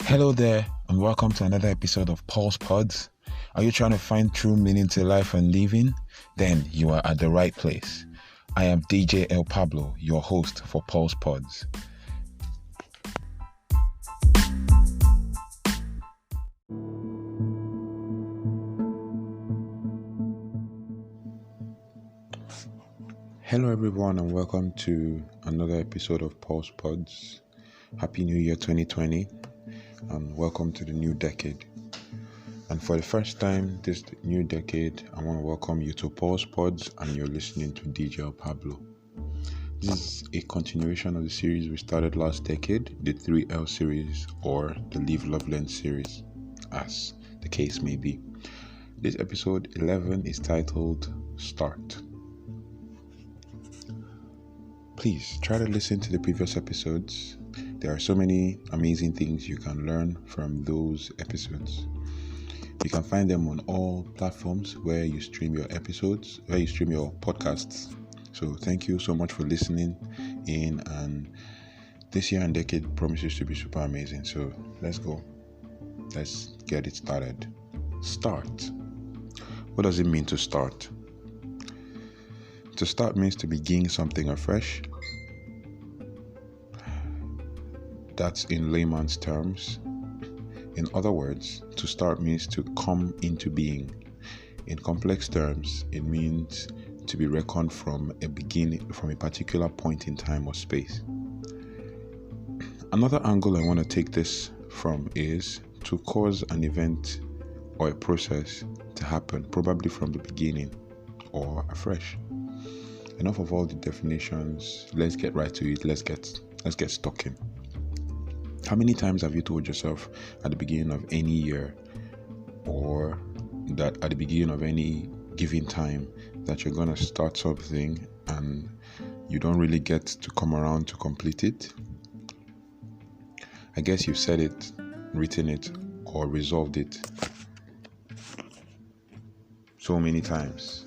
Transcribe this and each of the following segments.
Hello there, and welcome to another episode of Pulse Pods. Are you trying to find true meaning to life and living? Then you are at the right place. I am DJ El Pablo, your host for Pulse Pods. Hello everyone, and welcome to another episode of Pulse Pods. Happy New Year 2020, and welcome to the new decade. And for the first time this new decade, I want to welcome you to Pulse Pods, and you're listening to DJ El Pablo. This is a continuation of the series we started last decade, the 3L series, or the Live, Love, Learn series, as the case may be. This episode 11 is titled Start. Please try to listen to the previous episodes. There are so many amazing things you can learn from those episodes. You can find them on all platforms where you stream your episodes, where you stream your podcasts. So thank you so much for listening in, and this year and decade promises to be super amazing. So let's go. Let's get it started. Start. What does it mean to start? To start means to begin something afresh. That's in layman's terms. In other words, to start means to come into being. In complex terms, it means to be reckoned from a beginning, from a particular point in time or space. Another angle I want to take this from is to cause an event or a process to happen, probably from the beginning or afresh. Enough of all the definitions. Let's get right to it. Let's get stuck in. How many times have you told yourself at the beginning of any year, or that at the beginning of any given time, that you're going to start something and you don't really get to come around to complete it? I guess you've said it, written it, or resolved it so many times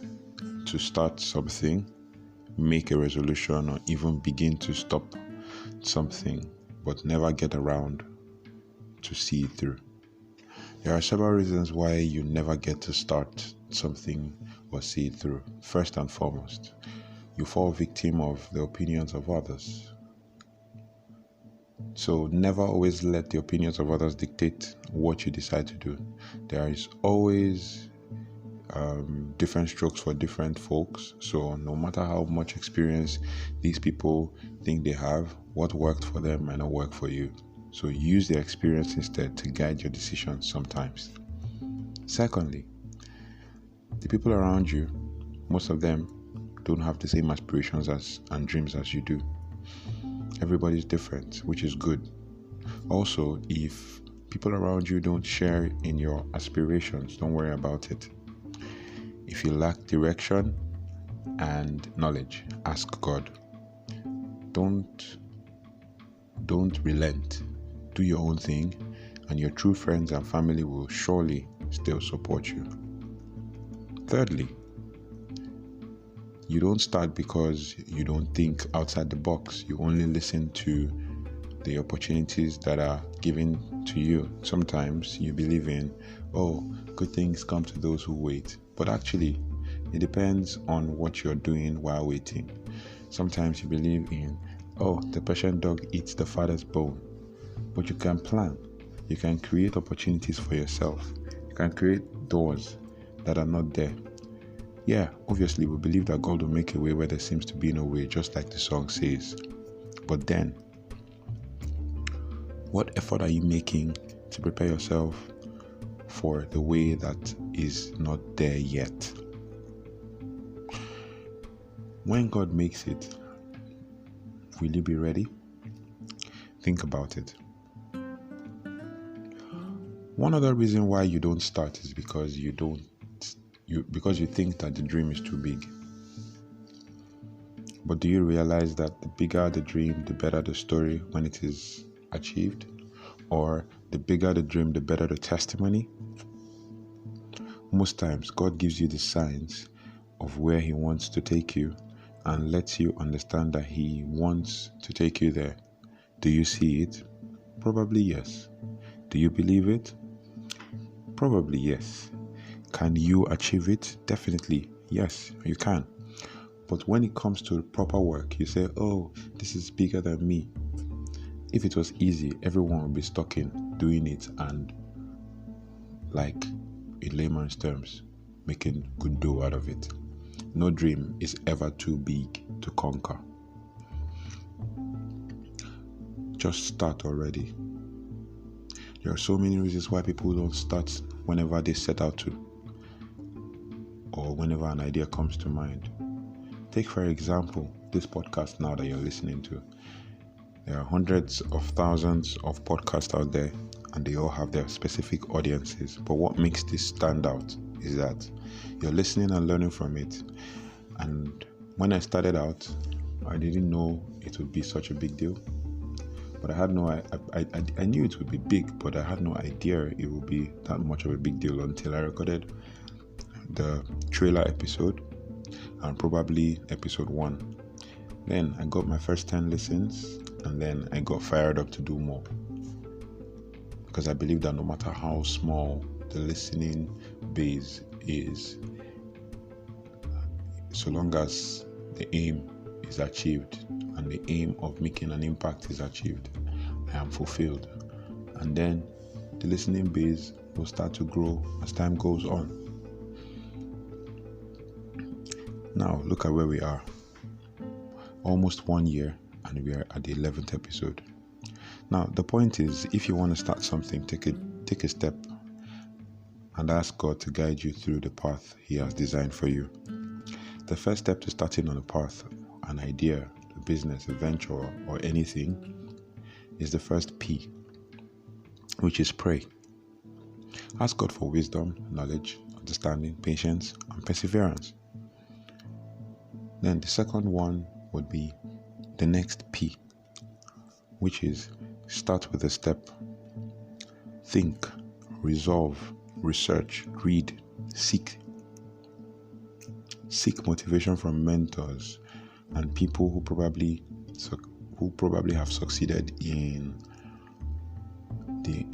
to start something, make a resolution, or even begin to stop something, but never get around to see it through. There are several reasons why you never get to start something or see it through. First and foremost, you fall victim of the opinions of others. So never always let the opinions of others dictate what you decide to do. There is always different strokes for different folks. So no matter how much experience these people think they have, what worked for them might not work for you. So use their experience instead to guide your decisions sometimes. Secondly, the people around you, most of them don't have the same aspirations and dreams as you do. Everybody's different, which is good. Also, if people around you don't share in your aspirations, don't worry about it. If you lack direction and knowledge, ask God. Don't relent. Do your own thing, and your true friends and family will surely still support you. Thirdly, you don't start because you don't think outside the box. You only listen to the opportunities that are given to you. Sometimes you believe in, good things come to those who wait. But actually, it depends on what you're doing while waiting. Sometimes you believe in, the patient dog eats the father's bone. But you can plan. You can create opportunities for yourself. You can create doors that are not there. Yeah, obviously we believe that God will make a way where there seems to be no way, just like the song says. But then, what effort are you making to prepare yourself for the way that is not there yet? When God makes it, will you be ready? Think about it. One other reason why you don't start is because you think that the dream is too big. But do you realize that the bigger the dream, the better the story when it is achieved? Or the bigger the dream, the better the testimony? Most times, God gives you the signs of where He wants to take you and lets you understand that He wants to take you there. Do you see it? Probably yes. Do you believe it? Probably yes. Can you achieve it? Definitely yes, you can. But when it comes to proper work, you say, oh, this is bigger than me. If it was easy, everyone would be stuck in doing it and, like in layman's terms, making good dough out of it. No dream is ever too big to conquer. Just start already. There are so many reasons why people don't start whenever they set out to, or whenever an idea comes to mind. Take, for example, this podcast now that you're listening to. There are hundreds of thousands of podcasts out there, and they all have their specific audiences. But what makes this stand out is that you're listening and learning from it. And when I started out, I didn't know it would be such a big deal. But I had I knew it would be big, but I had no idea it would be that much of a big deal until I recorded the trailer episode and probably episode 1. Then I got my first 10 listens, and then I got fired up to do more. Because I believe that no matter how small the listening base is, so long as the aim is achieved and the aim of making an impact is achieved, I am fulfilled. And then the listening base will start to grow as time goes on. Now look at where we are. Almost 1 year, and we are at the 11th episode. Now the point is, if you want to start something, take a step and ask God to guide you through the path He has designed for you. The first step to starting on a path, an idea, a business, a venture, or anything, is the first P, which is pray. Ask God for wisdom, knowledge, understanding, patience, and perseverance. Then the second one would be the next P, which is start with a step. Think, resolve, research, read, seek. Seek motivation from mentors and people who probably have succeeded in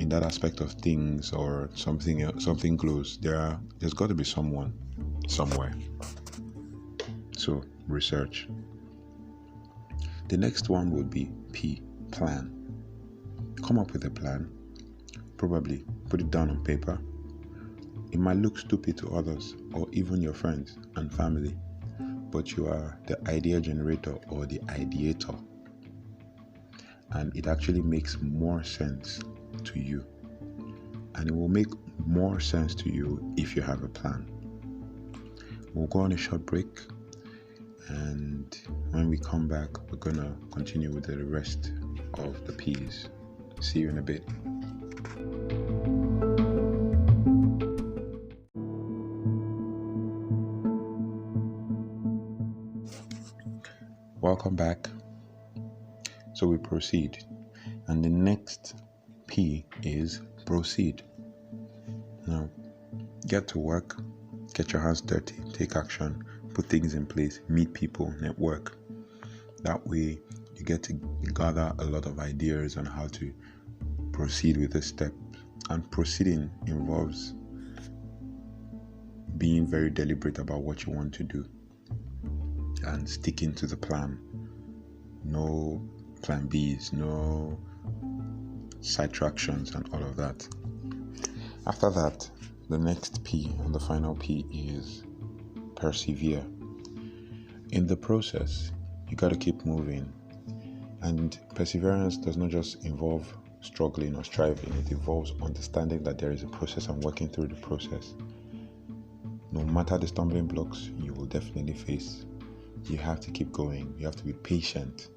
that aspect of things, or something close. There's got to be someone somewhere. So research. The next one would be P, plan. Come up with a plan. Probably put it down on paper. It might look stupid to others or even your friends and family, but you are the idea generator or the ideator. And it actually makes more sense to you. And it will make more sense to you if you have a plan. We'll go on a short break. And when we come back, we're going to continue with the rest of the P's. See you in a bit. Welcome back. So we proceed. And the next P is proceed. Now, get to work, get your hands dirty, take action, put things in place, meet people, network. That way you get to gather a lot of ideas on how to proceed with the steps. And proceeding involves being very deliberate about what you want to do and sticking to the plan. No plan Bs, no sidetractions and all of that. After that, the next P and the final P is persevere. In the process, you got to keep moving. And perseverance does not just involve struggling or striving. It involves understanding that there is a process and working through the process. No matter the stumbling blocks you will definitely face, you have to keep going. You have to be patient.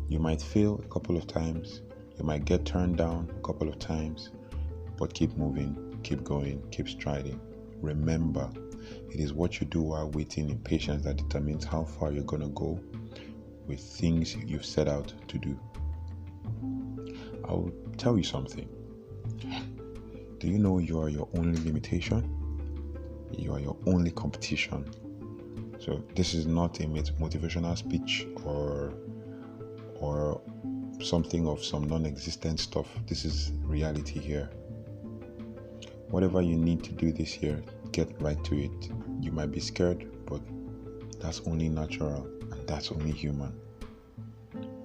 You might fail a couple of times. You might get turned down a couple of times, but keep moving, keep going, keep striding. Remember, it is what you do while waiting in patience that determines how far you're going to go with things you've set out to do. I'll tell you something. Do you know you are your only limitation? You are your only competition. So this is not a motivational speech or something of some non-existent stuff. This is reality here. Whatever you need to do this year, get right to it. You might be scared, but that's only natural and that's only human.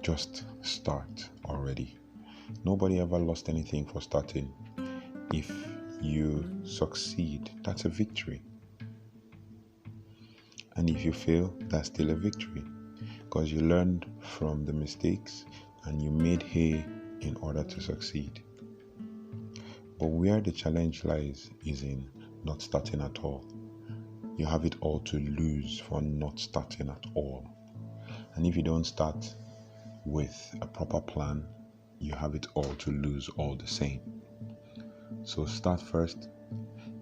Just start already. Nobody ever lost anything for starting. If you succeed, that's a victory. And if you fail, that's still a victory, because you learned from the mistakes and you made hay in order to succeed. But where the challenge lies is in not starting at all. You have it all to lose for not starting at all. And if you don't start with a proper plan, you have it all to lose all the same. So start first,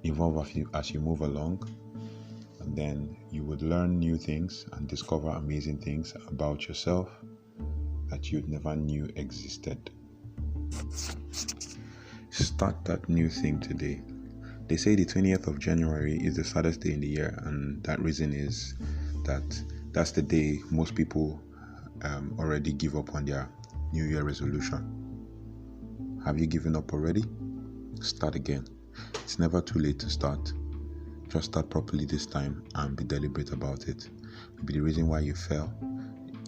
evolve as you move along, and then you would learn new things and discover amazing things about yourself that you never knew existed. Start that new thing today. They say the 20th of January is the saddest day in the year, and that reason is that that's the day most people already give up on their New Year resolution. Have you given up already? Start again. It's never too late to start. Just start properly this time and be deliberate about it. Maybe the reason why you fell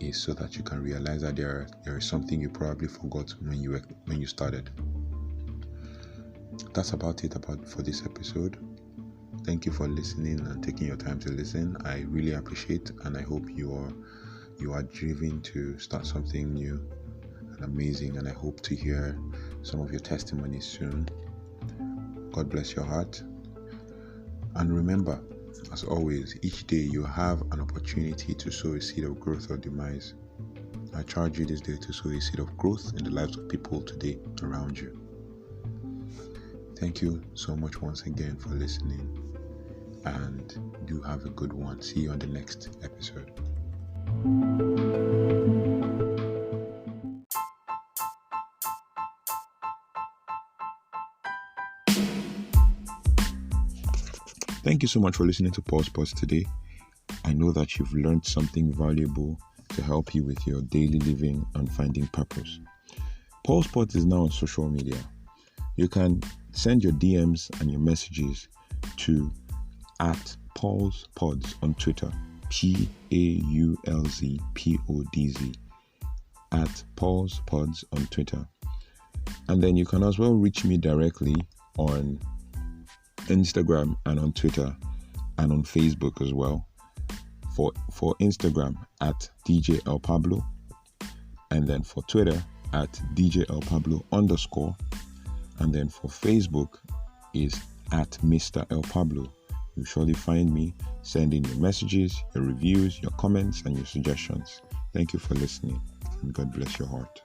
is so that you can realize that there is something you probably forgot when you started. That's about it for this episode. Thank you for listening and taking your time to listen. I really appreciate, and I hope you are driven to start something new and amazing, and I hope to hear some of your testimonies soon. God bless your heart. And remember, as always, each day you have an opportunity to sow a seed of growth or demise. I charge you this day to sow a seed of growth in the lives of people today around you. Thank you so much once again for listening, and do have a good one. See you on the next episode. Thank you so much for listening to Pulse Pods today. I know that you've learned something valuable to help you with your daily living and finding purpose. Pulse Pods is now on social media. You can send your DMs and your messages to @PulsePods on Twitter, PAULZPODZ, @PulsePods on Twitter. And then you can as well reach me directly on Instagram and on Twitter and on Facebook as well. For Instagram @DJ El Pablo, and then for Twitter @DJ El Pablo _, and then for Facebook is @Mr. El Pablo. You'll surely find me. Send in your messages, your reviews, your comments, and your suggestions. Thank you for listening, and God bless your heart.